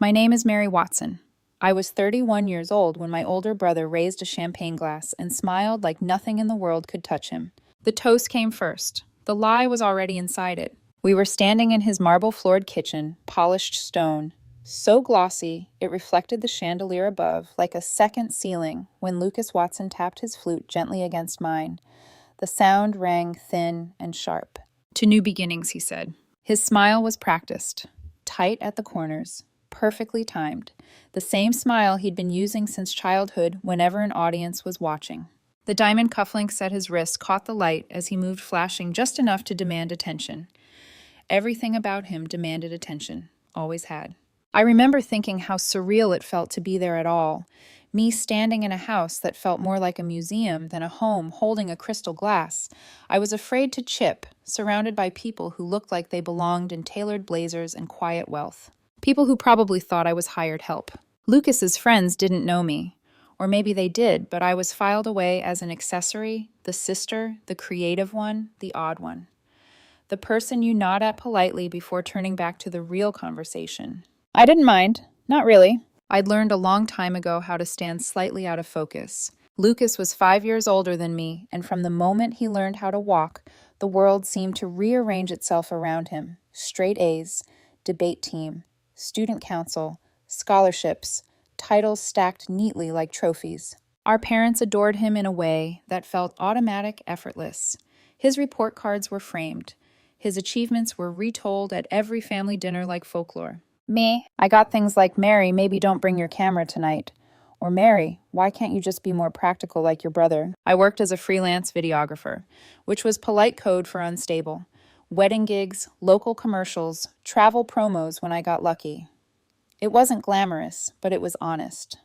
My name is Mary Watson. I was 31 years old when my older brother raised a champagne glass and smiled like nothing in the world could touch him. The toast came first. The lie was already inside it. We were standing in his marble-floored kitchen, polished stone, so glossy it reflected the chandelier above like a second ceiling when Lucas Watson tapped his flute gently against mine. The sound rang thin and sharp. "To new beginnings," he said. His smile was practiced, tight at the corners, perfectly timed, the same smile he'd been using since childhood whenever an audience was watching. The diamond cufflinks at his wrist caught the light as he moved, flashing just enough to demand attention. Everything about him demanded attention, always had. I remember thinking how surreal it felt to be there at all, me standing in a house that felt more like a museum than a home holding a crystal glass. I was afraid to chip, surrounded by people who looked like they belonged in tailored blazers and quiet wealth. People who probably thought I was hired help. Lucas's friends didn't know me. Or maybe they did, but I was filed away as an accessory, the sister, the creative one, the odd one. The person you nod at politely before turning back to the real conversation. I didn't mind. Not really. I'd learned a long time ago how to stand slightly out of focus. Lucas was 5 years older than me, and from the moment he learned how to walk, the world seemed to rearrange itself around him. Straight A's, debate team, student council, scholarships, titles stacked neatly like trophies. Our parents adored him in a way that felt automatic, effortless. His report cards were framed. His achievements were retold at every family dinner like folklore. Me, I got things like, "Mary, maybe don't bring your camera tonight." Or, "Mary, why can't you just be more practical like your brother?" I worked as a freelance videographer, which was polite code for unstable. Wedding gigs, local commercials, travel promos when I got lucky. It wasn't glamorous, but it was honest.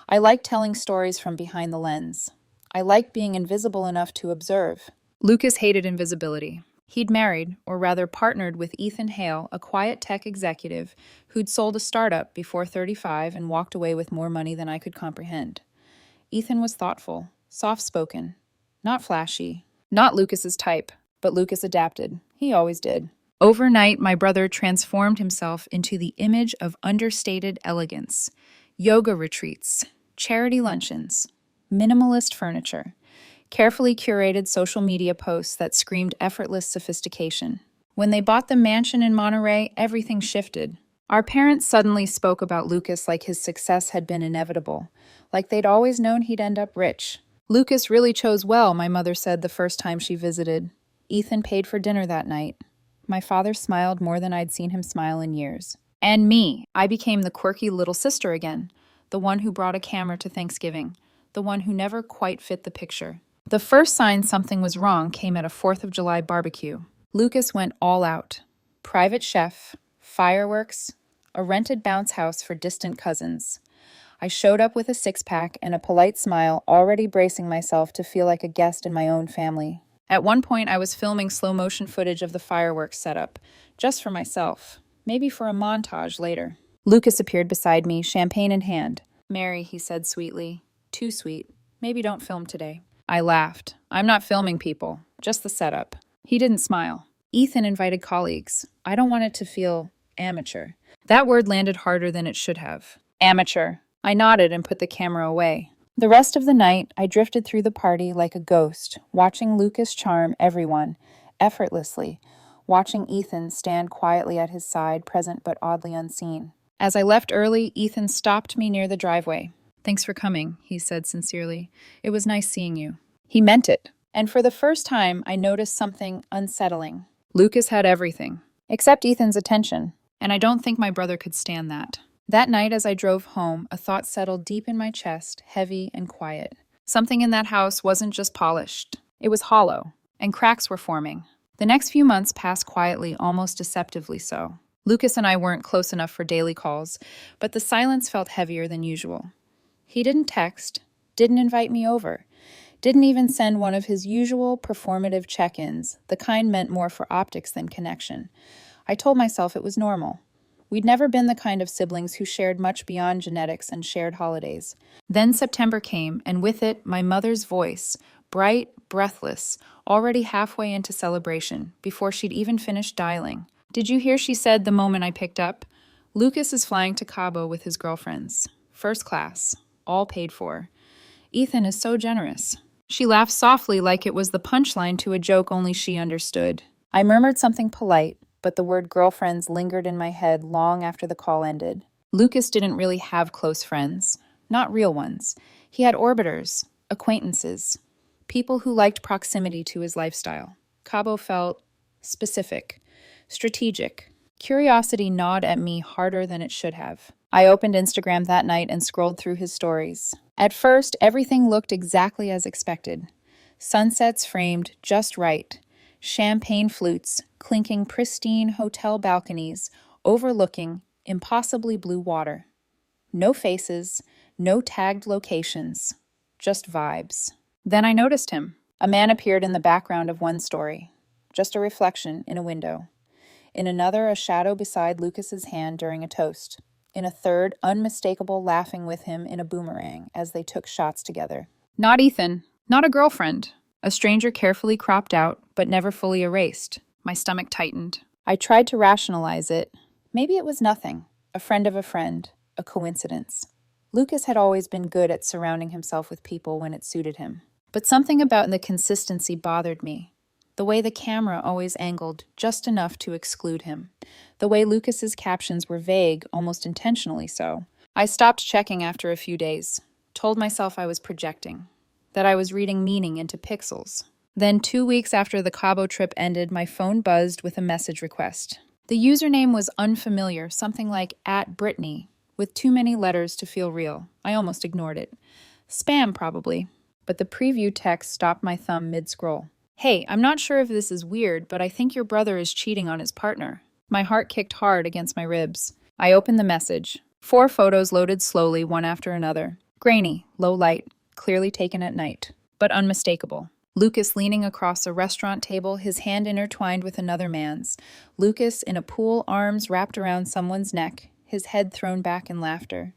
I liked telling stories from behind the lens. I liked being invisible enough to observe. Lucas hated invisibility. He'd married, or rather partnered with Ethan Hale, a quiet tech executive who'd sold a startup before 35 and walked away with more money than I could comprehend. Ethan was thoughtful, soft-spoken, not flashy, not Lucas's type, but Lucas adapted. He always did. Overnight, my brother transformed himself into the image of understated elegance. Yoga retreats, charity luncheons, minimalist furniture, carefully curated social media posts that screamed effortless sophistication. When they bought the mansion in Monterey, everything shifted. Our parents suddenly spoke about Lucas like his success had been inevitable, like they'd always known he'd end up rich. "Lucas really chose well," my mother said the first time she visited. Ethan paid for dinner that night. My father smiled more than I'd seen him smile in years. And me, I became the quirky little sister again, the one who brought a camera to Thanksgiving, the one who never quite fit the picture. The first sign something was wrong came at a 4th of July barbecue. Lucas went all out. Private chef, fireworks, a rented bounce house for distant cousins. I showed up with a six-pack and a polite smile, already bracing myself to feel like a guest in my own family. At one point, I was filming slow-motion footage of the fireworks setup, just for myself, maybe for a montage later. Lucas appeared beside me, champagne in hand. "Mary," he said sweetly, "too sweet. Maybe don't film today." I laughed. "I'm not filming people, just the setup." He didn't smile. "Ethan invited colleagues. I don't want it to feel amateur." That word landed harder than it should have. Amateur. I nodded and put the camera away. The rest of the night, I drifted through the party like a ghost, watching Lucas charm everyone, effortlessly, watching Ethan stand quietly at his side, present but oddly unseen. As I left early, Ethan stopped me near the driveway. "Thanks for coming," he said sincerely. "It was nice seeing you." He meant it. And for the first time, I noticed something unsettling. Lucas had everything, except Ethan's attention, and I don't think my brother could stand that. That night as I drove home, a thought settled deep in my chest, heavy and quiet. Something in that house wasn't just polished. It was hollow, and cracks were forming. The next few months passed quietly, almost deceptively so. Lucas and I weren't close enough for daily calls, but the silence felt heavier than usual. He didn't text, didn't invite me over, didn't even send one of his usual performative check-ins, the kind meant more for optics than connection. I told myself it was normal. We'd never been the kind of siblings who shared much beyond genetics and shared holidays. Then September came, and with it, my mother's voice, bright, breathless, already halfway into celebration, before she'd even finished dialing. "Did you hear?" she said the moment I picked up. Lucas is flying to Cabo with his girlfriends. First class. All paid for. Ethan is so generous. She laughed softly like it was the punchline to a joke only she understood. I murmured something polite, but the word girlfriends lingered in my head long after the call ended. Lucas didn't really have close friends. Not real ones. He had orbiters, acquaintances, people who liked proximity to his lifestyle. Cabo felt specific, strategic. Curiosity gnawed at me harder than it should have. I opened Instagram that night and scrolled through his stories. At first, everything looked exactly as expected. Sunsets framed just right. Champagne flutes, clinking pristine hotel balconies, overlooking impossibly blue water. No faces, no tagged locations, just vibes. Then I noticed him. A man appeared in the background of one story, just a reflection in a window. In another, a shadow beside Lucas's hand during a toast. In a third, unmistakable laughing with him in a boomerang as they took shots together. Not Ethan, not a girlfriend. A stranger carefully cropped out, but never fully erased. My stomach tightened. I tried to rationalize it. Maybe it was nothing. A friend of a friend. A coincidence. Lucas had always been good at surrounding himself with people when it suited him. But something about the consistency bothered me. The way the camera always angled just enough to exclude him. The way Lucas's captions were vague, almost intentionally so. I stopped checking after a few days. Told myself I was projecting. That I was reading meaning into pixels. Then 2 weeks after the Cabo trip ended, my phone buzzed with a message request. The username was unfamiliar, something like @Brittany, with too many letters to feel real. I almost ignored it. Spam, probably. But the preview text stopped my thumb mid-scroll. Hey, I'm not sure if this is weird, but I think your brother is cheating on his partner. My heart kicked hard against my ribs. I opened the message. 4 photos loaded slowly, one after another. Grainy, low light, clearly taken at night, but unmistakable. Lucas leaning across a restaurant table, his hand intertwined with another man's. Lucas in a pool, arms wrapped around someone's neck, his head thrown back in laughter.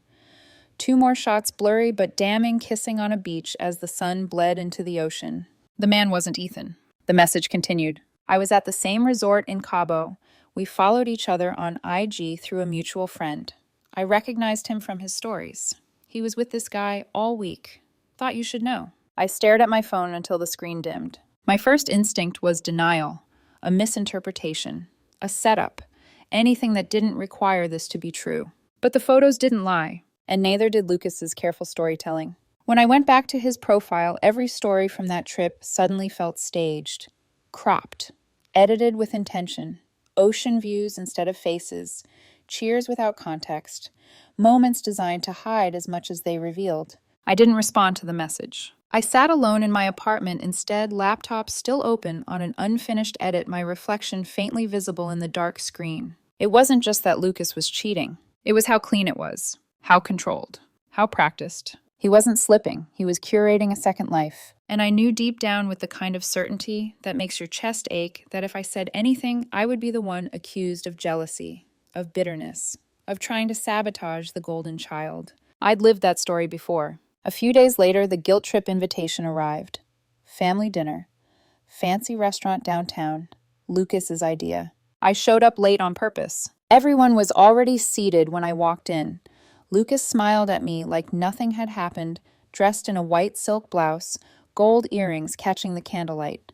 2 more shots, blurry but damning, kissing on a beach as the sun bled into the ocean. The man wasn't Ethan. The message continued. I was at the same resort in Cabo. We followed each other on IG through a mutual friend. I recognized him from his stories. He was with this guy all week. Thought you should know. I stared at my phone until the screen dimmed. My first instinct was denial, a misinterpretation, a setup, anything that didn't require this to be true. But the photos didn't lie, and neither did Lucas's careful storytelling. When I went back to his profile, every story from that trip suddenly felt staged, cropped, edited with intention, ocean views instead of faces, cheers without context, moments designed to hide as much as they revealed. I didn't respond to the message. I sat alone in my apartment instead, laptop still open on an unfinished edit, my reflection faintly visible in the dark screen. It wasn't just that Lucas was cheating. It was how clean it was, how controlled, how practiced. He wasn't slipping. He was curating a second life. And I knew deep down with the kind of certainty that makes your chest ache that if I said anything, I would be the one accused of jealousy, of bitterness, of trying to sabotage the golden child. I'd lived that story before. A few days later, the guilt trip invitation arrived. Family dinner. Fancy restaurant downtown. Lucas's idea. I showed up late on purpose. Everyone was already seated when I walked in. Lucas smiled at me like nothing had happened, dressed in a white silk blouse, gold earrings catching the candlelight.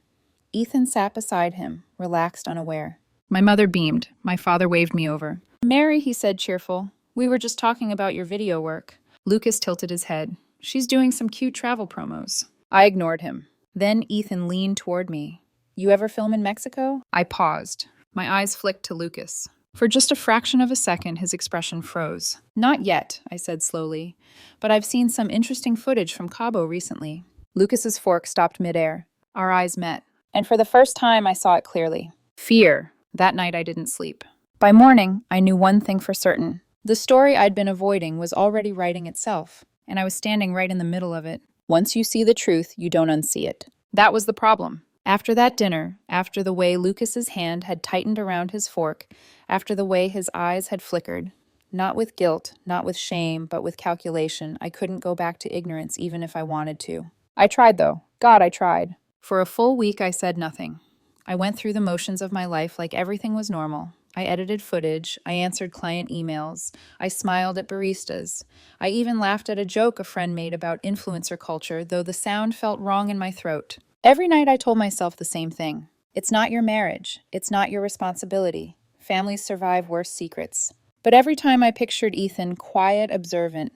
Ethan sat beside him, relaxed, unaware. My mother beamed. My father waved me over. Mary, he said, cheerful. We were just talking about your video work. Lucas tilted his head. She's doing some cute travel promos. I ignored him. Then Ethan leaned toward me. You ever film in Mexico? I paused. My eyes flicked to Lucas. For just a fraction of a second, his expression froze. Not yet, I said slowly, but I've seen some interesting footage from Cabo recently. Lucas's fork stopped midair. Our eyes met, and for the first time, I saw it clearly. Fear. That night, I didn't sleep. By morning, I knew one thing for certain. The story I'd been avoiding was already writing itself, and I was standing right in the middle of it. Once you see the truth, you don't unsee it. That was the problem. After that dinner, after the way Lucas's hand had tightened around his fork, after the way his eyes had flickered, not with guilt, not with shame, but with calculation, I couldn't go back to ignorance even if I wanted to. I tried, though. God, I tried. For a full week, I said nothing. I went through the motions of my life like everything was normal. I edited footage. I answered client emails. I smiled at baristas. I even laughed at a joke a friend made about influencer culture, though the sound felt wrong in my throat. Every night I told myself the same thing. It's not your marriage. It's not your responsibility. Families survive worse secrets. But every time I pictured Ethan quiet, observant,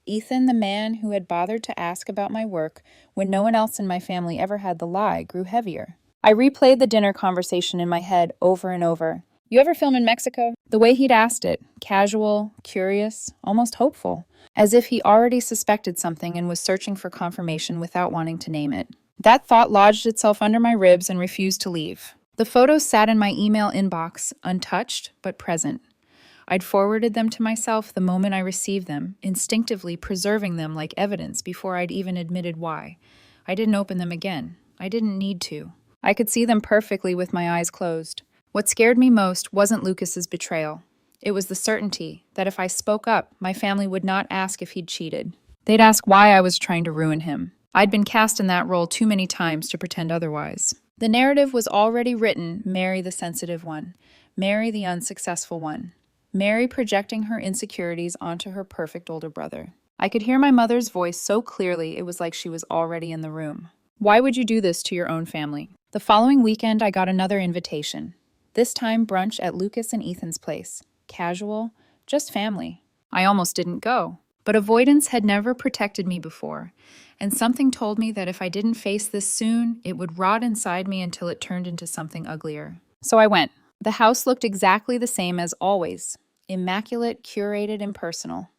Ethan, the man who had bothered to ask about my work when no one else in my family ever had the lie, grew heavier. I replayed the dinner conversation in my head over and over. You ever film in Mexico? The way he'd asked it, casual, curious, almost hopeful, as if he already suspected something and was searching for confirmation without wanting to name it. That thought lodged itself under my ribs and refused to leave. The photos sat in my email inbox, untouched but present. I'd forwarded them to myself the moment I received them, instinctively preserving them like evidence before I'd even admitted why. I didn't open them again. I didn't need to. I could see them perfectly with my eyes closed. What scared me most wasn't Lucas's betrayal. It was the certainty that if I spoke up, my family would not ask if he'd cheated. They'd ask why I was trying to ruin him. I'd been cast in that role too many times to pretend otherwise. The narrative was already written, Mary the sensitive one, Mary the unsuccessful one, Mary projecting her insecurities onto her perfect older brother. I could hear my mother's voice so clearly it was like she was already in the room. Why would you do this to your own family? The following weekend, I got another invitation. This time, brunch at Lucas and Ethan's place. Casual, just family. I almost didn't go. But avoidance had never protected me before, and something told me that if I didn't face this soon, it would rot inside me until it turned into something uglier. So I went. The house looked exactly the same as always. Immaculate, curated, impersonal.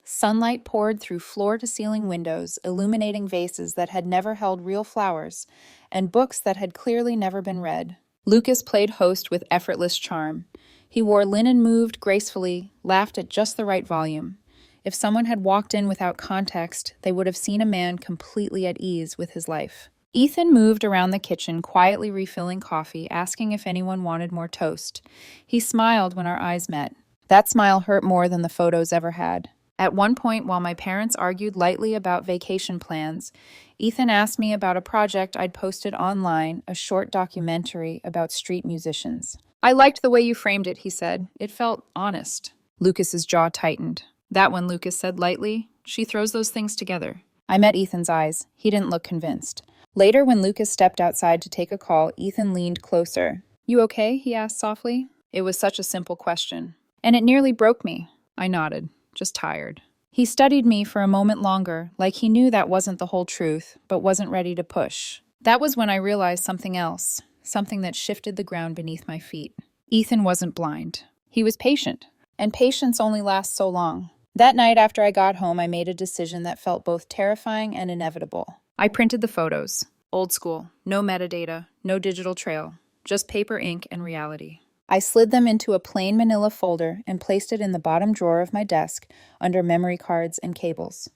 Sunlight poured through floor-to-ceiling windows, illuminating vases that had never held real flowers, and books that had clearly never been read. Lucas played host with effortless charm. He wore linen moved gracefully, laughed at just the right volume. If someone had walked in without context, they would have seen a man completely at ease with his life. Ethan moved around the kitchen, quietly refilling coffee, asking if anyone wanted more toast. He smiled when our eyes met. That smile hurt more than the photos ever had. At one point, while my parents argued lightly about vacation plans, Ethan asked me about a project I'd posted online, a short documentary about street musicians. I liked the way you framed it, he said. It felt honest. Lucas's jaw tightened. That one, Lucas said lightly. She throws those things together. I met Ethan's eyes. He didn't look convinced. Later, when Lucas stepped outside to take a call, Ethan leaned closer. You okay? He asked softly. It was such a simple question. And it nearly broke me. I nodded. Just tired. He studied me for a moment longer, like he knew that wasn't the whole truth, but wasn't ready to push. That was when I realized something else, something that shifted the ground beneath my feet. Ethan wasn't blind. He was patient, and patience only lasts so long. That night after I got home, I made a decision that felt both terrifying and inevitable. I printed the photos. Old school. No metadata, no digital trail. Just paper, ink, and reality. I slid them into a plain manila folder and placed it in the bottom drawer of my desk under memory cards and cables.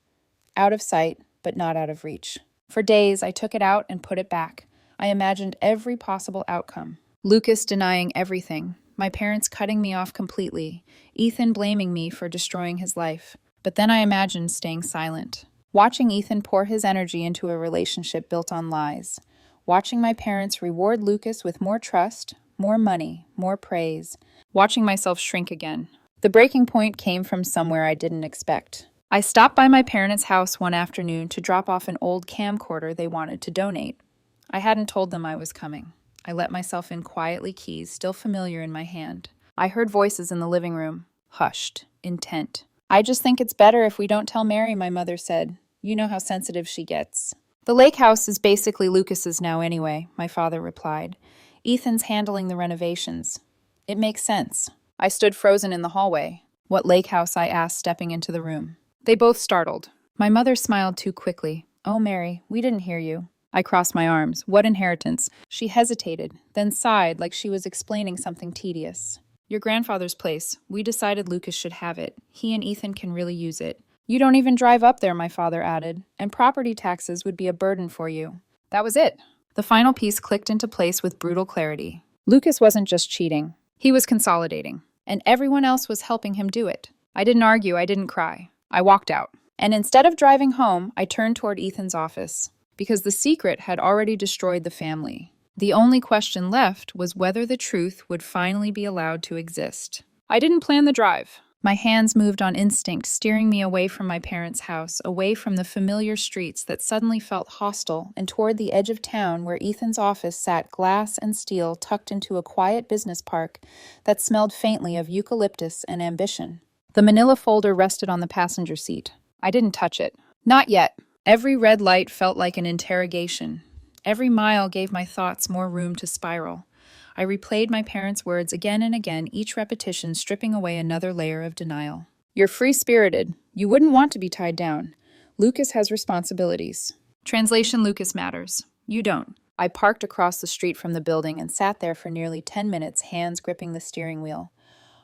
Out of sight, but not out of reach. For days, I took it out and put it back. I imagined every possible outcome. Lucas denying everything, my parents cutting me off completely, Ethan blaming me for destroying his life. But then I imagined staying silent. Watching Ethan pour his energy into a relationship built on lies. Watching my parents reward Lucas with more trust, more money, more praise. Watching myself shrink again. The breaking point came from somewhere I didn't expect. I stopped by my parents' house one afternoon to drop off an old camcorder they wanted to donate. I hadn't told them I was coming. I let myself in quietly, keys still familiar in my hand. I heard voices in the living room. Hushed. Intent. I just think it's better if we don't tell Mary, my mother said. You know how sensitive she gets. The lake house is basically Lucas's now anyway, my father replied. Ethan's handling the renovations. It makes sense. I stood frozen in the hallway. What lake house? I asked, stepping into the room. They both startled. My mother smiled too quickly. Oh, Mary, we didn't hear you. I crossed my arms. What inheritance? She hesitated, then sighed like she was explaining something tedious. Your grandfather's place. We decided Lucas should have it. He and Ethan can really use it. You don't even drive up there, my father added, and property taxes would be a burden for you. That was it. The final piece clicked into place with brutal clarity. Lucas wasn't just cheating. He was consolidating, and everyone else was helping him do it. I didn't argue. I didn't cry. I walked out. And instead of driving home, I turned toward Ethan's office, because the secret had already destroyed the family. The only question left was whether the truth would finally be allowed to exist. I didn't plan the drive. My hands moved on instinct, steering me away from my parents' house, away from the familiar streets that suddenly felt hostile, and toward the edge of town where Ethan's office sat glass and steel tucked into a quiet business park that smelled faintly of eucalyptus and ambition. The manila folder rested on the passenger seat. I didn't touch it. Not yet. Every red light felt like an interrogation. Every mile gave my thoughts more room to spiral. I replayed my parents' words again and again, each repetition stripping away another layer of denial. You're free-spirited. You wouldn't want to be tied down. Lucas has responsibilities. Translation: Lucas matters. You don't. I parked across the street from the building and sat there for nearly 10 minutes, hands gripping the steering wheel,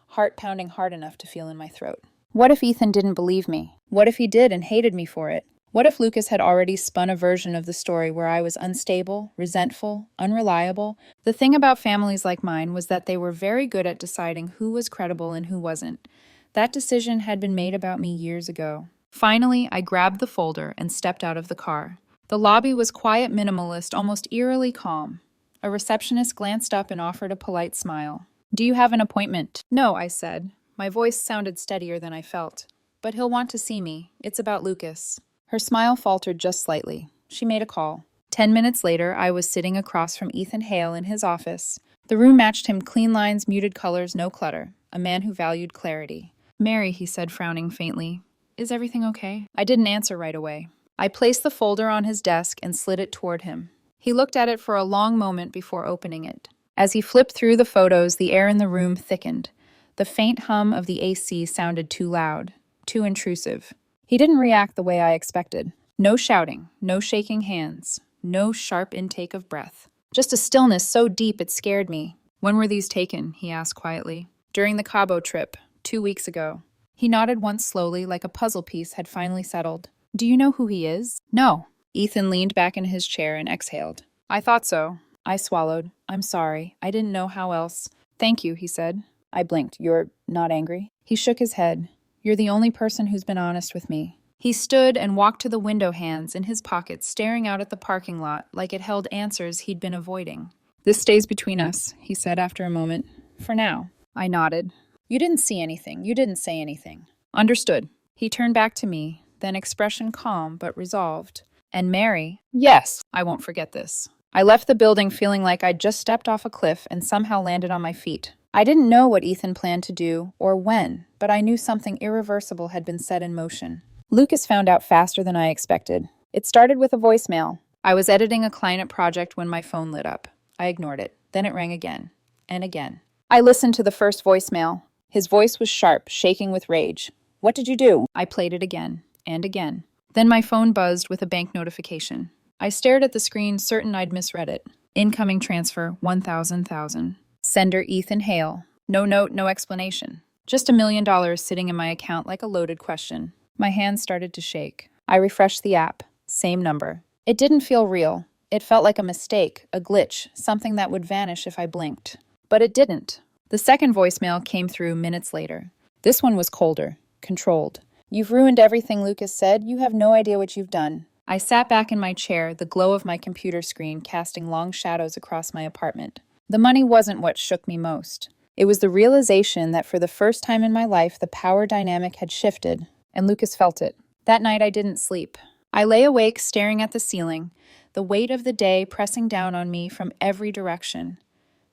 heart pounding hard enough to feel in my throat. What if Ethan didn't believe me? What if he did and hated me for it? What if Lucas had already spun a version of the story where I was unstable, resentful, unreliable? The thing about families like mine was that they were very good at deciding who was credible and who wasn't. That decision had been made about me years ago. Finally, I grabbed the folder and stepped out of the car. The lobby was quiet, minimalist, almost eerily calm. A receptionist glanced up and offered a polite smile. Do you have an appointment? No, I said. My voice sounded steadier than I felt. But he'll want to see me. It's about Lucas. Her smile faltered just slightly. She made a call. 10 minutes later, I was sitting across from Ethan Hale in his office. The room matched him: clean lines, muted colors, no clutter. A man who valued clarity. Mary, he said, frowning faintly. Is everything okay? I didn't answer right away. I placed the folder on his desk and slid it toward him. He looked at it for a long moment before opening it. As he flipped through the photos, the air in the room thickened. The faint hum of the AC sounded too loud, too intrusive. He didn't react the way I expected. No shouting, no shaking hands, no sharp intake of breath. Just a stillness so deep it scared me. When were these taken? He asked quietly. During the Cabo trip, 2 weeks ago. He nodded once slowly, like a puzzle piece had finally settled. Do you know who he is? No. Ethan leaned back in his chair and exhaled. I thought so. I swallowed. I'm sorry. I didn't know how else. Thank you, he said. I blinked. You're not angry? He shook his head. You're the only person who's been honest with me. He stood and walked to the window, hands in his pockets, staring out at the parking lot like it held answers he'd been avoiding. This stays between us, he said after a moment. For now. I nodded. You didn't see anything. You didn't say anything. Understood. He turned back to me, then expression calm but resolved. And Mary? Yes. I won't forget this. I left the building feeling like I'd just stepped off a cliff and somehow landed on my feet. I didn't know what Ethan planned to do or when, but I knew something irreversible had been set in motion. Lucas found out faster than I expected. It started with a voicemail. I was editing a client project when my phone lit up. I ignored it. Then it rang again and again. I listened to the first voicemail. His voice was sharp, shaking with rage. What did you do? I played it again and again. Then my phone buzzed with a bank notification. I stared at the screen, certain I'd misread it. Incoming transfer, 1,000. Sender Ethan Hale. No note, no explanation. Just $1 million sitting in my account like a loaded question. My hands started to shake. I refreshed the app. Same number. It didn't feel real. It felt like a mistake, a glitch, something that would vanish if I blinked. But it didn't. The second voicemail came through minutes later. This one was colder, controlled. You've ruined everything, Lucas said. You have no idea what you've done. I sat back in my chair, the glow of my computer screen casting long shadows across my apartment. The money wasn't what shook me most. It was the realization that for the first time in my life, the power dynamic had shifted, and Lucas felt it. That night, I didn't sleep. I lay awake, staring at the ceiling, the weight of the day pressing down on me from every direction.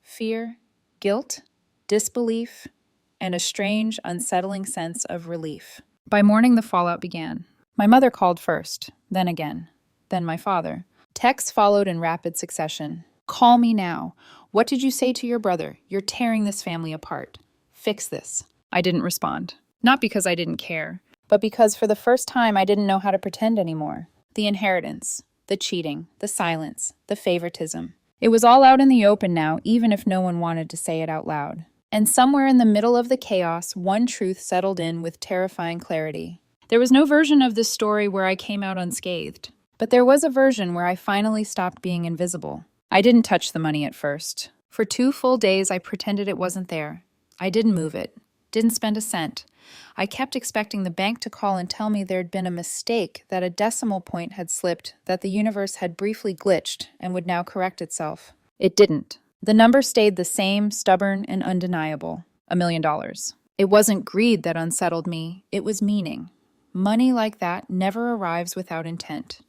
Fear, guilt, disbelief, and a strange, unsettling sense of relief. By morning, the fallout began. My mother called first, then again, then my father. Texts followed in rapid succession. Call me now. What did you say to your brother? You're tearing this family apart. Fix this. I didn't respond. Not because I didn't care, but because for the first time I didn't know how to pretend anymore. The inheritance, the cheating, the silence, the favoritism. It was all out in the open now, even if no one wanted to say it out loud. And somewhere in the middle of the chaos, one truth settled in with terrifying clarity. There was no version of this story where I came out unscathed, but there was a version where I finally stopped being invisible. I didn't touch the money at first. For 2 full days, I pretended it wasn't there. I didn't move it, didn't spend a cent. I kept expecting the bank to call and tell me there'd been a mistake, that a decimal point had slipped, that the universe had briefly glitched and would now correct itself. It didn't. The number stayed the same, stubborn and undeniable. $1 million. It wasn't greed that unsettled me, it was meaning. Money like that never arrives without intent.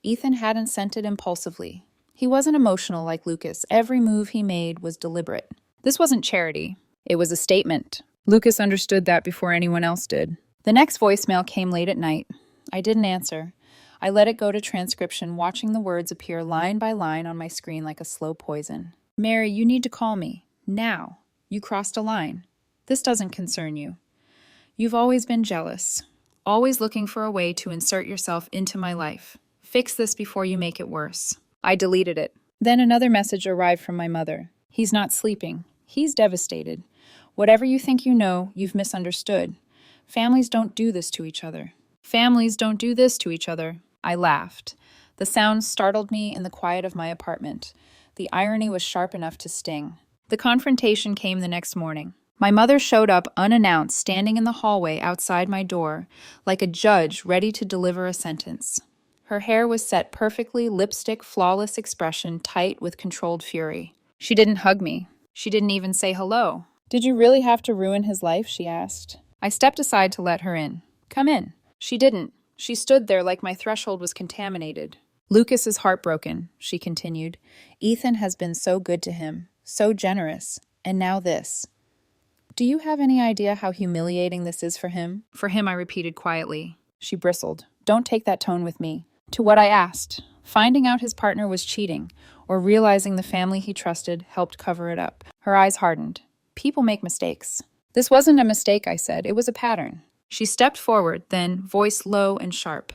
Ethan hadn't sent it impulsively. He wasn't emotional like Lucas. Every move he made was deliberate. This wasn't charity. It was a statement. Lucas understood that before anyone else did. The next voicemail came late at night. I didn't answer. I let it go to transcription, watching the words appear line by line on my screen like a slow poison. Mary, you need to call me. Now. You crossed a line. This doesn't concern you. You've always been jealous. Always looking for a way to insert yourself into my life. Fix this before you make it worse. I deleted it. Then another message arrived from my mother. He's not sleeping. He's devastated. Whatever you think you know, you've misunderstood. Families don't do this to each other. Families don't do this to each other. I laughed. The sound startled me in the quiet of my apartment. The irony was sharp enough to sting. The confrontation came the next morning. My mother showed up unannounced, standing in the hallway outside my door, like a judge ready to deliver a sentence. Her hair was set perfectly, lipstick, flawless expression, tight with controlled fury. She didn't hug me. She didn't even say hello. Did you really have to ruin his life? She asked. I stepped aside to let her in. Come in. She didn't. She stood there like my threshold was contaminated. Lucas is heartbroken, she continued. Ethan has been so good to him, so generous, and now this. Do you have any idea how humiliating this is for him? For him, I repeated quietly. She bristled. Don't take that tone with me. To what I asked. Finding out his partner was cheating, or realizing the family he trusted helped cover it up. Her eyes hardened. People make mistakes. This wasn't a mistake, I said. It was a pattern. She stepped forward, then, voice low and sharp.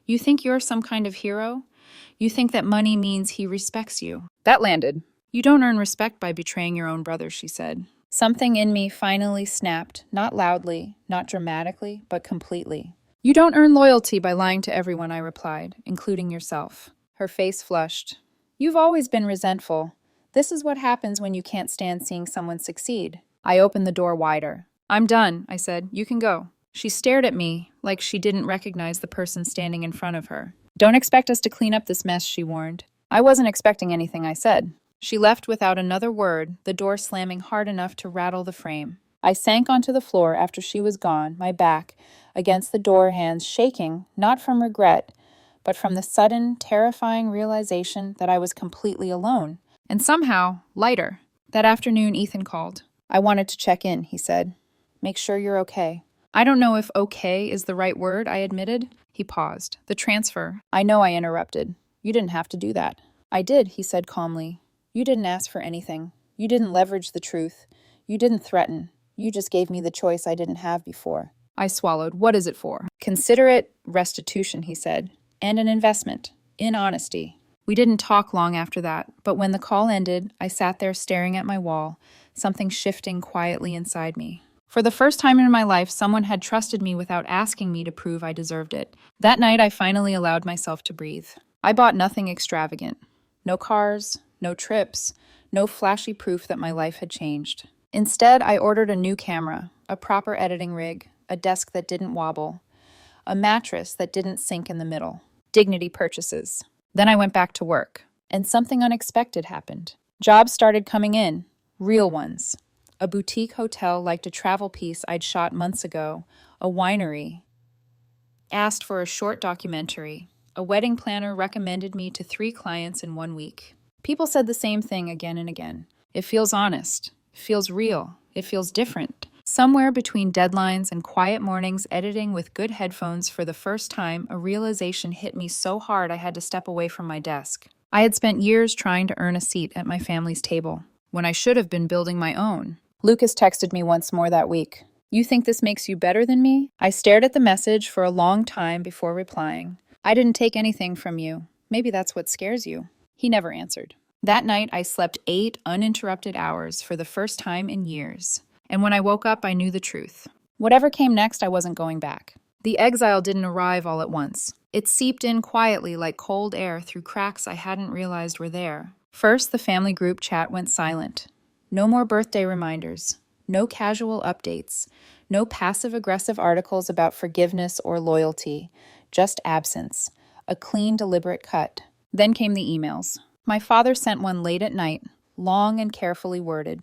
You think you're some kind of hero? You think that money means he respects you. That landed. You don't earn respect by betraying your own brother, she said. Something in me finally snapped, not loudly, not dramatically, but completely. You don't earn loyalty by lying to everyone, I replied, including yourself. Her face flushed. You've always been resentful. This is what happens when you can't stand seeing someone succeed. I opened the door wider. I'm done, I said. You can go. She stared at me like she didn't recognize the person standing in front of her. Don't expect us to clean up this mess, she warned. I wasn't expecting anything, I said. She left without another word, the door slamming hard enough to rattle the frame. I sank onto the floor after she was gone, my back against the door, hands shaking, not from regret, but from the sudden, terrifying realization that I was completely alone. And somehow, lighter. That afternoon, Ethan called. I wanted to check in, he said. Make sure you're okay. I don't know if okay is the right word, I admitted. He paused. The transfer. I know I interrupted. You didn't have to do that. I did, he said calmly. You didn't ask for anything. You didn't leverage the truth. You didn't threaten. You just gave me the choice I didn't have before. I swallowed. What is it for? Consider it restitution, he said, and an investment, in honesty. We didn't talk long after that, but when the call ended, I sat there staring at my wall, something shifting quietly inside me. For the first time in my life, someone had trusted me without asking me to prove I deserved it. That night, I finally allowed myself to breathe. I bought nothing extravagant. No cars, no trips, no flashy proof that my life had changed. Instead, I ordered a new camera, a proper editing rig, a desk that didn't wobble, a mattress that didn't sink in the middle. Dignity purchases. Then I went back to work, and something unexpected happened. Jobs started coming in, real ones. A boutique hotel liked a travel piece I'd shot months ago, a winery asked for a short documentary, a wedding planner recommended me to 3 clients in 1 week. People said the same thing again and again. It feels honest. It feels real. It feels different. Somewhere between deadlines and quiet mornings editing with good headphones for the first time, a realization hit me so hard I had to step away from my desk. I had spent years trying to earn a seat at my family's table, when I should have been building my own. Lucas texted me once more that week. You think this makes you better than me? I stared at the message for a long time before replying. I didn't take anything from you. Maybe that's what scares you. He never answered. That night, I slept 8 uninterrupted hours for the first time in years. And when I woke up, I knew the truth. Whatever came next, I wasn't going back. The exile didn't arrive all at once. It seeped in quietly like cold air through cracks I hadn't realized were there. First, the family group chat went silent. No more birthday reminders. No casual updates. No passive-aggressive articles about forgiveness or loyalty. Just absence. A clean, deliberate cut. Then came the emails. My father sent one late at night, long and carefully worded,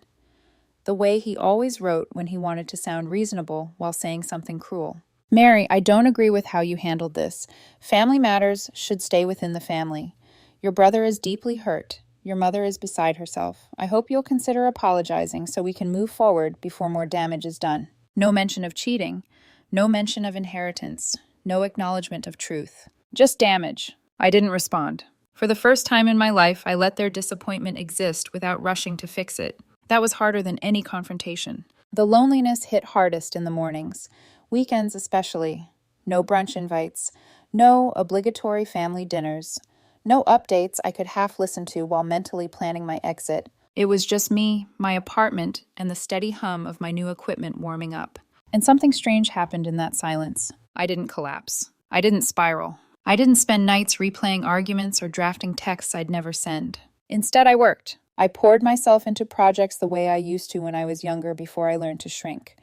the way he always wrote when he wanted to sound reasonable while saying something cruel. Mary, I don't agree with how you handled this. Family matters should stay within the family. Your brother is deeply hurt. Your mother is beside herself. I hope you'll consider apologizing so we can move forward before more damage is done. No mention of cheating. No mention of inheritance. No acknowledgement of truth. Just damage. I didn't respond. For the first time in my life, I let their disappointment exist without rushing to fix it. That was harder than any confrontation. The loneliness hit hardest in the mornings, weekends especially. No brunch invites, no obligatory family dinners, no updates I could half listen to while mentally planning my exit. It was just me, my apartment, and the steady hum of my new equipment warming up. And something strange happened in that silence. I didn't collapse. I didn't spiral. I didn't spend nights replaying arguments or drafting texts I'd never send. Instead, I worked. I poured myself into projects the way I used to when I was younger before I learned to shrink.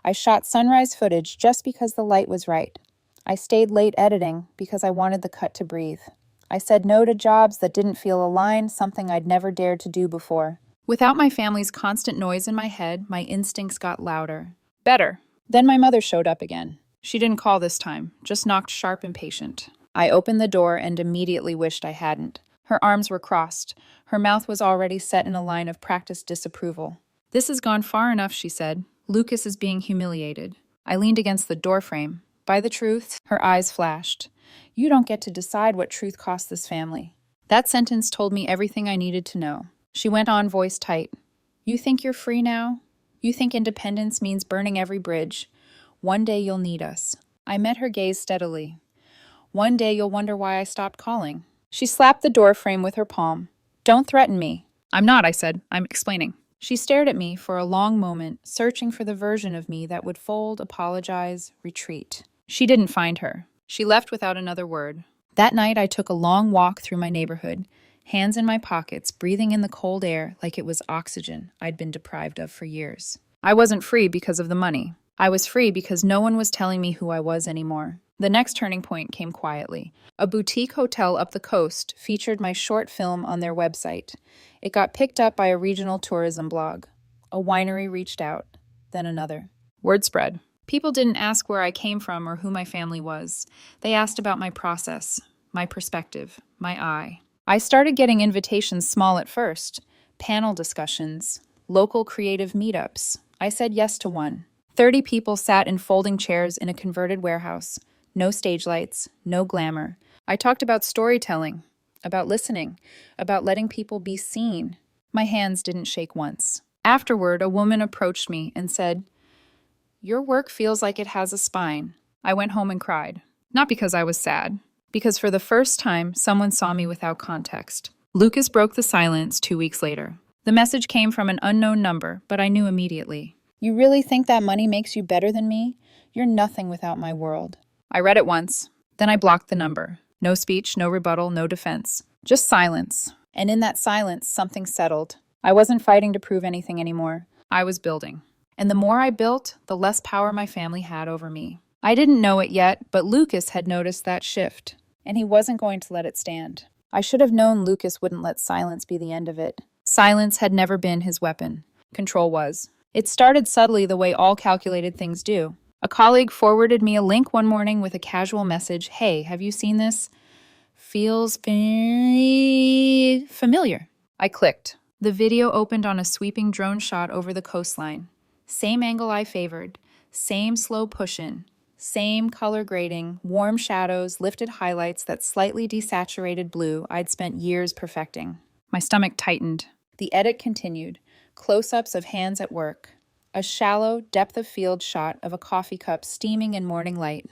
I shot sunrise footage just because the light was right. I stayed late editing because I wanted the cut to breathe. I said no to jobs that didn't feel aligned, something I'd never dared to do before. Without my family's constant noise in my head, my instincts got louder. Better. Then my mother showed up again. She didn't call this time, just knocked sharp and patient. I opened the door and immediately wished I hadn't. Her arms were crossed. Her mouth was already set in a line of practiced disapproval. This has gone far enough, she said. Lucas is being humiliated. I leaned against the doorframe. By the truth, her eyes flashed. You don't get to decide what truth costs this family. That sentence told me everything I needed to know. She went on, voice tight. You think you're free now? You think independence means burning every bridge? One day you'll need us. I met her gaze steadily. One day you'll wonder why I stopped calling. She slapped the doorframe with her palm. Don't threaten me. I'm not, I said. I'm explaining. She stared at me for a long moment, searching for the version of me that would fold, apologize, retreat. She didn't find her. She left without another word. That night I took a long walk through my neighborhood, hands in my pockets, breathing in the cold air like it was oxygen I'd been deprived of for years. I wasn't free because of the money. I was free because no one was telling me who I was anymore. The next turning point came quietly. A boutique hotel up the coast featured my short film on their website. It got picked up by a regional tourism blog. A winery reached out, then another. Word spread. People didn't ask where I came from or who my family was. They asked about my process, my perspective, my eye. I started getting invitations small at first. Panel discussions, local creative meetups. I said yes to one. 30 people sat in folding chairs in a converted warehouse. No stage lights, no glamour. I talked about storytelling, about listening, about letting people be seen. My hands didn't shake once. Afterward, a woman approached me and said, "Your work feels like it has a spine." I went home and cried. Not because I was sad, because for the first time, someone saw me without context. Lucas broke the silence 2 weeks later. The message came from an unknown number, but I knew immediately. You really think that money makes you better than me? You're nothing without my world. I read it once, then I blocked the number. No speech, no rebuttal, no defense. Just silence. And in that silence, something settled. I wasn't fighting to prove anything anymore. I was building. And the more I built, the less power my family had over me. I didn't know it yet, but Lucas had noticed that shift. And he wasn't going to let it stand. I should have known Lucas wouldn't let silence be the end of it. Silence had never been his weapon. Control was. It started subtly the way all calculated things do. A colleague forwarded me a link one morning with a casual message. Hey, have you seen this? Feels very familiar. I clicked. The video opened on a sweeping drone shot over the coastline. Same angle I favored. Same slow push-in. Same color grading, warm shadows, lifted highlights, that slightly desaturated blue I'd spent years perfecting. My stomach tightened. The edit continued. Close-ups of hands at work. A shallow, depth-of-field shot of a coffee cup steaming in morning light.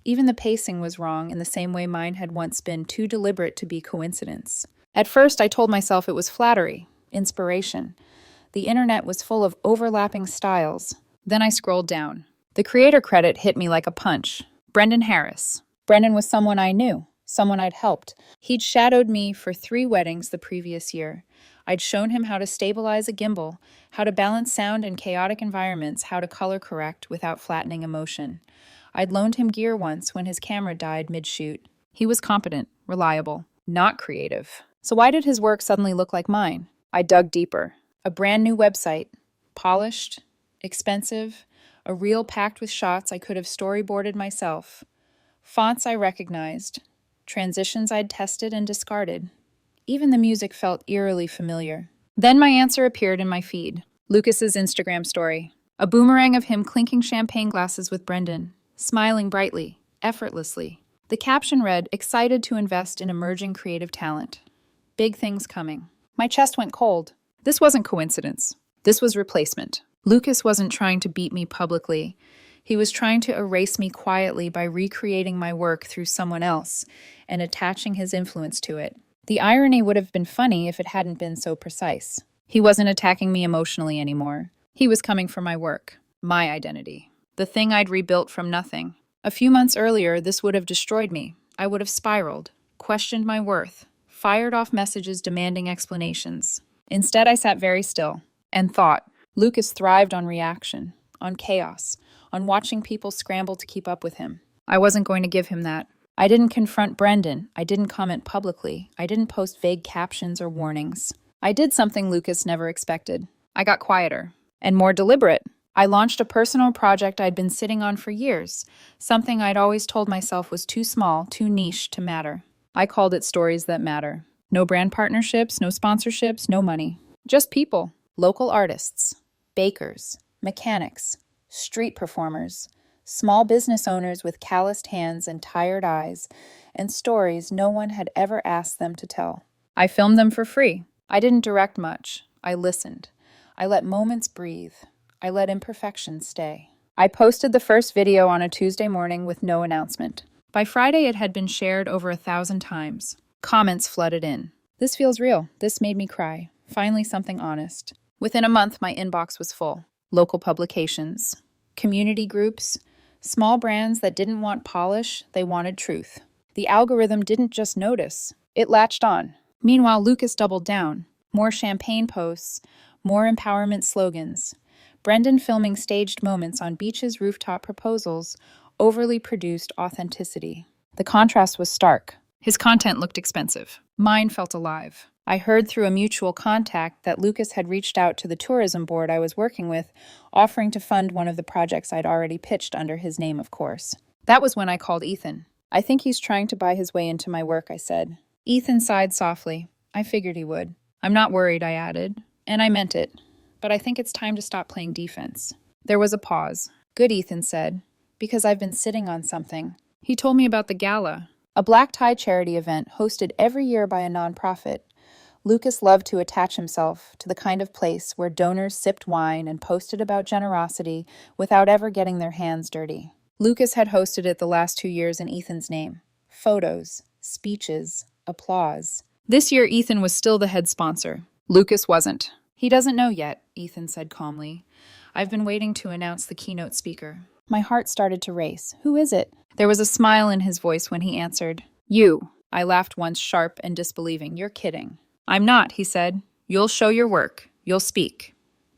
Even the pacing was wrong in the same way mine had once been too deliberate to be coincidence. At first, I told myself it was flattery, inspiration. The internet was full of overlapping styles. Then I scrolled down. The creator credit hit me like a punch. Brendan Harris. Brendan was someone I knew, someone I'd helped. He'd shadowed me for 3 weddings the previous year. I'd shown him how to stabilize a gimbal, how to balance sound in chaotic environments, how to color correct without flattening emotion. I'd loaned him gear once when his camera died mid-shoot. He was competent, reliable, not creative. So why did his work suddenly look like mine? I dug deeper. A brand new website, polished, expensive, a reel packed with shots I could have storyboarded myself, fonts I recognized, transitions I'd tested and discarded. Even the music felt eerily familiar. Then my answer appeared in my feed. Lucas's Instagram story. A boomerang of him clinking champagne glasses with Brendan, smiling brightly, effortlessly. The caption read, "Excited to invest in emerging creative talent. Big things coming." My chest went cold. This wasn't coincidence. This was replacement. Lucas wasn't trying to beat me publicly. He was trying to erase me quietly by recreating my work through someone else and attaching his influence to it. The irony would have been funny if it hadn't been so precise. He wasn't attacking me emotionally anymore. He was coming for my work, my identity, the thing I'd rebuilt from nothing. A few months earlier, this would have destroyed me. I would have spiraled, questioned my worth, fired off messages demanding explanations. Instead, I sat very still and thought. Lucas thrived on reaction, on chaos, on watching people scramble to keep up with him. I wasn't going to give him that. I didn't confront Brendan. I didn't comment publicly. I didn't post vague captions or warnings. I did something Lucas never expected. I got quieter and more deliberate. I launched a personal project I'd been sitting on for years, something I'd always told myself was too small, too niche to matter. I called it Stories That Matter. No brand partnerships, no sponsorships, no money. Just people, local artists, bakers, mechanics, street performers, small business owners with calloused hands and tired eyes, and stories no one had ever asked them to tell. I filmed them for free. I didn't direct much. I listened. I let moments breathe. I let imperfections stay. I posted the first video on a Tuesday morning with no announcement. By Friday, it had been shared over 1,000 times. Comments flooded in. This feels real. This made me cry. Finally, something honest. Within a month, my inbox was full. Local publications, community groups, small brands that didn't want polish, they wanted truth. The algorithm didn't just notice, it latched on. Meanwhile, Lucas doubled down. More champagne posts, more empowerment slogans. Brendan filming staged moments on beaches, rooftop proposals, overly produced authenticity. The contrast was stark. His content looked expensive. Mine felt alive. I heard through a mutual contact that Lucas had reached out to the tourism board I was working with, offering to fund one of the projects I'd already pitched under his name, of course. That was when I called Ethan. "I think he's trying to buy his way into my work," I said. Ethan sighed softly. I figured he would. "I'm not worried," I added. And I meant it. "But I think it's time to stop playing defense." There was a pause. "Good," Ethan said, "because I've been sitting on something." He told me about the gala, a black tie charity event hosted every year by a nonprofit. Lucas loved to attach himself to the kind of place where donors sipped wine and posted about generosity without ever getting their hands dirty. Lucas had hosted it the last 2 years in Ethan's name. Photos, speeches, applause. This year, Ethan was still the head sponsor. Lucas wasn't. "He doesn't know yet," Ethan said calmly. "I've been waiting to announce the keynote speaker." My heart started to race. "Who is it?" There was a smile in his voice when he answered. "You." I laughed once, sharp and disbelieving. "You're kidding." "I'm not," he said. "You'll show your work. You'll speak."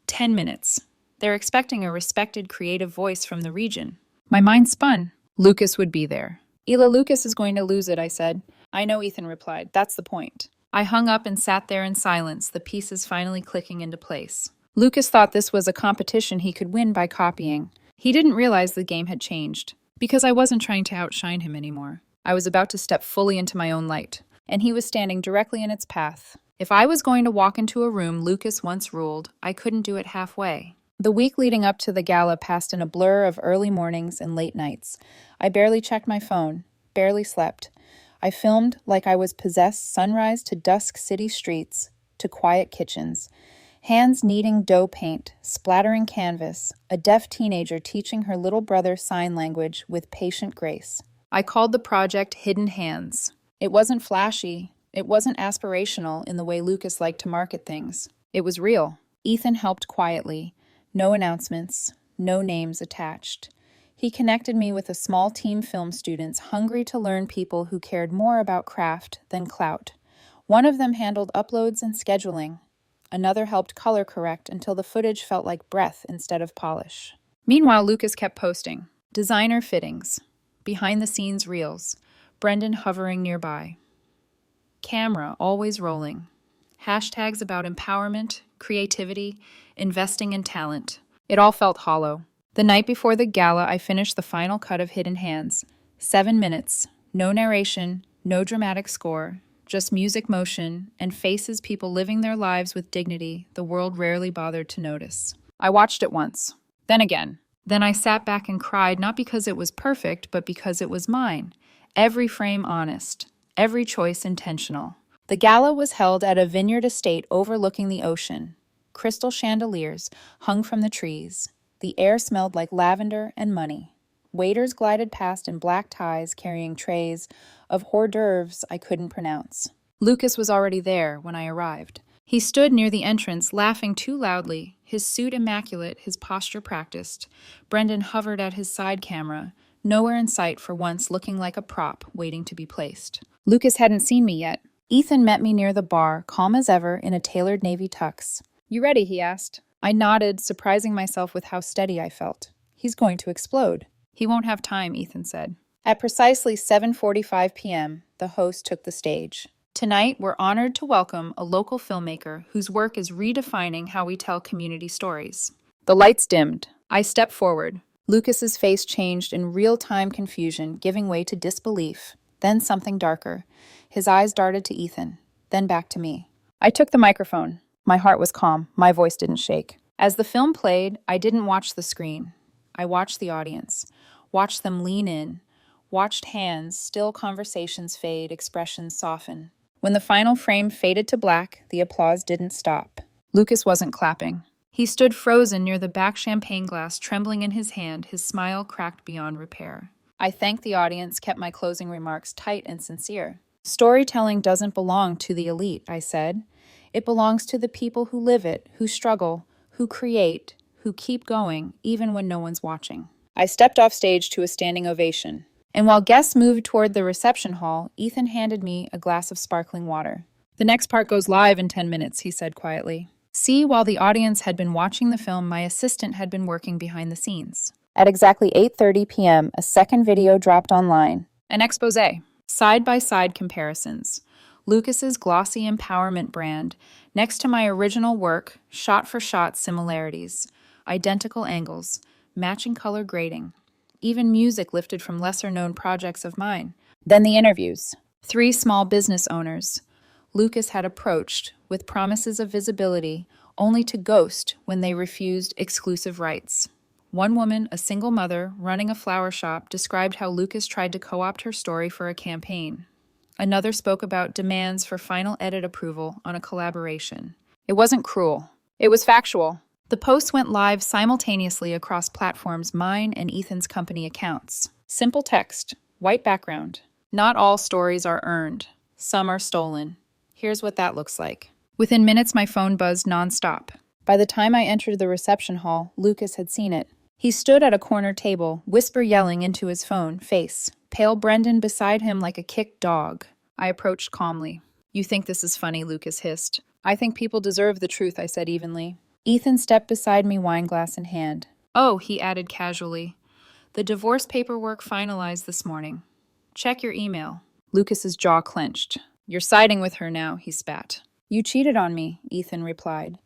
10 minutes. They're expecting a respected creative voice from the region. My mind spun. Lucas would be there. "Ela, Lucas is going to lose it," I said. "I know," Ethan replied. "That's the point." I hung up and sat there in silence, the pieces finally clicking into place. Lucas thought this was a competition he could win by copying. He didn't realize the game had changed, because I wasn't trying to outshine him anymore. I was about to step fully into my own light, and he was standing directly in its path. If I was going to walk into a room Lucas once ruled, I couldn't do it halfway. The week leading up to the gala passed in a blur of early mornings and late nights. I barely checked my phone, barely slept. I filmed like I was possessed sunrise to dusk city streets, to quiet kitchens. Hands kneading dough paint, splattering canvas, a deaf teenager teaching her little brother sign language with patient grace. I called the project Hidden Hands. It wasn't flashy. It wasn't aspirational in the way Lucas liked to market things. It was real. Ethan helped quietly. No announcements, no names attached. He connected me with a small team film students hungry to learn people who cared more about craft than clout. One of them handled uploads and scheduling. Another helped color correct until the footage felt like breath instead of polish. Meanwhile, Lucas kept posting. Designer fittings. Behind-the-scenes reels. Brendan hovering nearby. camera always rolling. Hashtags about empowerment, creativity, investing in talent. It all felt hollow. The night before the gala, I finished the final cut of Hidden Hands. 7 minutes, no narration, no dramatic score, just music motion and faces people living their lives with dignity the world rarely bothered to notice. I watched it once, then again. Then I sat back and cried, not because it was perfect, but because it was mine. Every frame honest, every choice intentional. The gala was held at a vineyard estate overlooking the ocean. Crystal chandeliers hung from the trees. The air smelled like lavender and money. Waiters glided past in black ties carrying trays of hors d'oeuvres I couldn't pronounce. Lucas was already there when I arrived. He stood near the entrance, laughing too loudly, his suit immaculate, his posture practiced. Brendan hovered at his side camera, nowhere in sight for once, looking like a prop waiting to be placed. Lucas hadn't seen me yet. Ethan met me near the bar, calm as ever, in a tailored navy tux. "You ready?" he asked. I nodded, surprising myself with how steady I felt. He's going to explode. "He won't have time," Ethan said. At precisely 7:45 p.m., the host took the stage. "Tonight, we're honored to welcome a local filmmaker whose work is redefining how we tell community stories." The lights dimmed. I stepped forward. Lucas's face changed in real-time confusion, giving way to disbelief, then something darker. His eyes darted to Ethan, then back to me. I took the microphone. My heart was calm. My voice didn't shake. As the film played, I didn't watch the screen. I watched the audience, watched them lean in, watched hands, still conversations fade, expressions soften. When the final frame faded to black, the applause didn't stop. Lucas wasn't clapping. He stood frozen near the back champagne glass, trembling in his hand, his smile cracked beyond repair. I thanked the audience, kept my closing remarks tight and sincere. "Storytelling doesn't belong to the elite," I said. "It belongs to the people who live it, who struggle, who create, who keep going, even when no one's watching." I stepped off stage to a standing ovation. And while guests moved toward the reception hall, Ethan handed me a glass of sparkling water. "The next part goes live in 10 minutes, he said quietly. See, while the audience had been watching the film, my assistant had been working behind the scenes. At exactly 8:30 p.m., a second video dropped online. An exposé. Side-by-side comparisons. Lucas's glossy empowerment brand, next to my original work, shot-for-shot similarities. Identical angles, matching color grading. Even music lifted from lesser-known projects of mine. Then the interviews. 3 small business owners Lucas had approached with promises of visibility, only to ghost when they refused exclusive rights. One woman, a single mother, running a flower shop, described how Lucas tried to co-opt her story for a campaign. Another spoke about demands for final edit approval on a collaboration. It wasn't cruel. It was factual. The posts went live simultaneously across platforms, mine and Ethan's company accounts. Simple text, white background. Not all stories are earned. Some are stolen. Here's what that looks like. Within minutes, my phone buzzed nonstop. By the time I entered the reception hall, Lucas had seen it. He stood at a corner table, whisper yelling into his phone, face. Pale Brendan beside him like a kicked dog. I approached calmly. "You think this is funny," Lucas hissed. "I think people deserve the truth," I said evenly. Ethan stepped beside me, wine glass in hand. "Oh," he added casually. "The divorce paperwork finalized this morning. Check your email." Lucas's jaw clenched. "You're siding with her now," he spat. "You cheated on me," Ethan replied,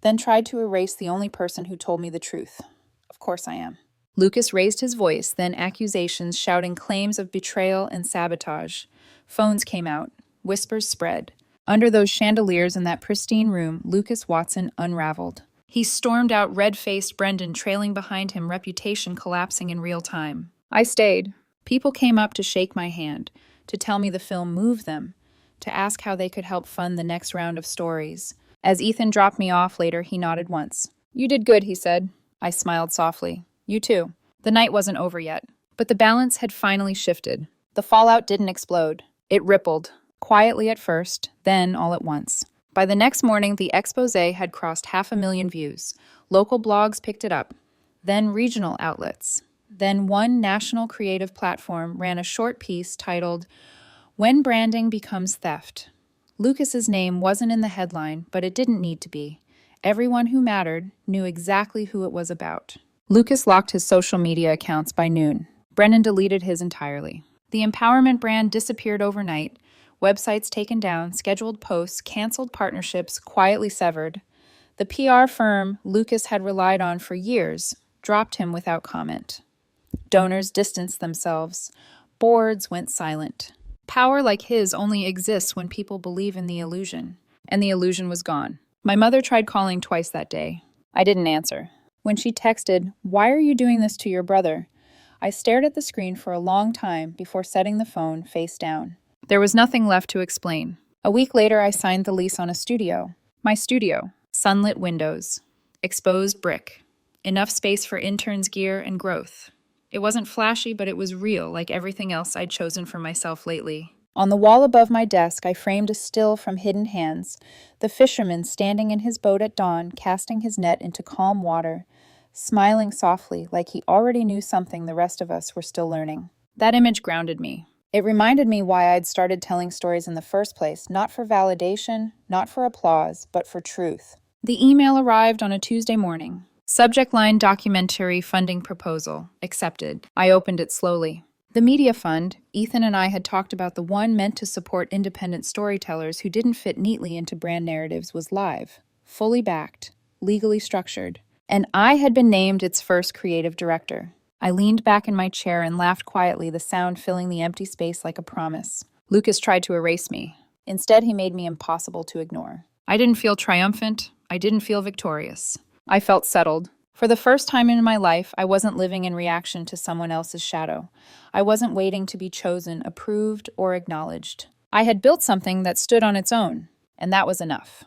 then tried to erase the only person who told me the truth. "Of course I am." Lucas raised his voice, then accusations, shouting claims of betrayal and sabotage. Phones came out. Whispers spread. Under those chandeliers in that pristine room, Lucas Watson unraveled. He stormed out, red-faced, Brendan trailing behind him, reputation collapsing in real time. I stayed. People came up to shake my hand, to tell me the film moved them, to ask how they could help fund the next round of stories. As Ethan dropped me off later, he nodded once. "You did good," he said. I smiled softly. "You too." The night wasn't over yet, but the balance had finally shifted. The fallout didn't explode. It rippled. Quietly at first, then all at once. By the next morning, the exposé had crossed 500,000 views. Local blogs picked it up. Then regional outlets. Then one national creative platform ran a short piece titled, "When Branding Becomes Theft." Lucas's name wasn't in the headline, but it didn't need to be. Everyone who mattered knew exactly who it was about. Lucas locked his social media accounts by noon. Brennan deleted his entirely. The empowerment brand disappeared overnight, Websites taken down, scheduled posts, canceled partnerships quietly severed. The PR firm Lucas had relied on for years dropped him without comment. Donors distanced themselves. Boards went silent. Power like his only exists when people believe in the illusion. And the illusion was gone. My mother tried calling twice that day. I didn't answer. When she texted, "Why are you doing this to your brother?" I stared at the screen for a long time before setting the phone face down. There was nothing left to explain. A week later, I signed the lease on a studio. My studio. Sunlit windows. Exposed brick. Enough space for interns' gear and growth. It wasn't flashy, but it was real, like everything else I'd chosen for myself lately. On the wall above my desk, I framed a still from Hidden Hands, the fisherman standing in his boat at dawn, casting his net into calm water, smiling softly like he already knew something the rest of us were still learning. That image grounded me. It reminded me why I'd started telling stories in the first place, not for validation, not for applause, but for truth. The email arrived on a Tuesday morning. Subject line: documentary funding proposal. Accepted. I opened it slowly. The media fund, Ethan and I had talked about, the one meant to support independent storytellers who didn't fit neatly into brand narratives, was live, fully backed, legally structured. And I had been named its first creative director. I leaned back in my chair and laughed quietly, the sound filling the empty space like a promise. Lucas tried to erase me. Instead, he made me impossible to ignore. I didn't feel triumphant. I didn't feel victorious. I felt settled. For the first time in my life, I wasn't living in reaction to someone else's shadow. I wasn't waiting to be chosen, approved, or acknowledged. I had built something that stood on its own, and that was enough.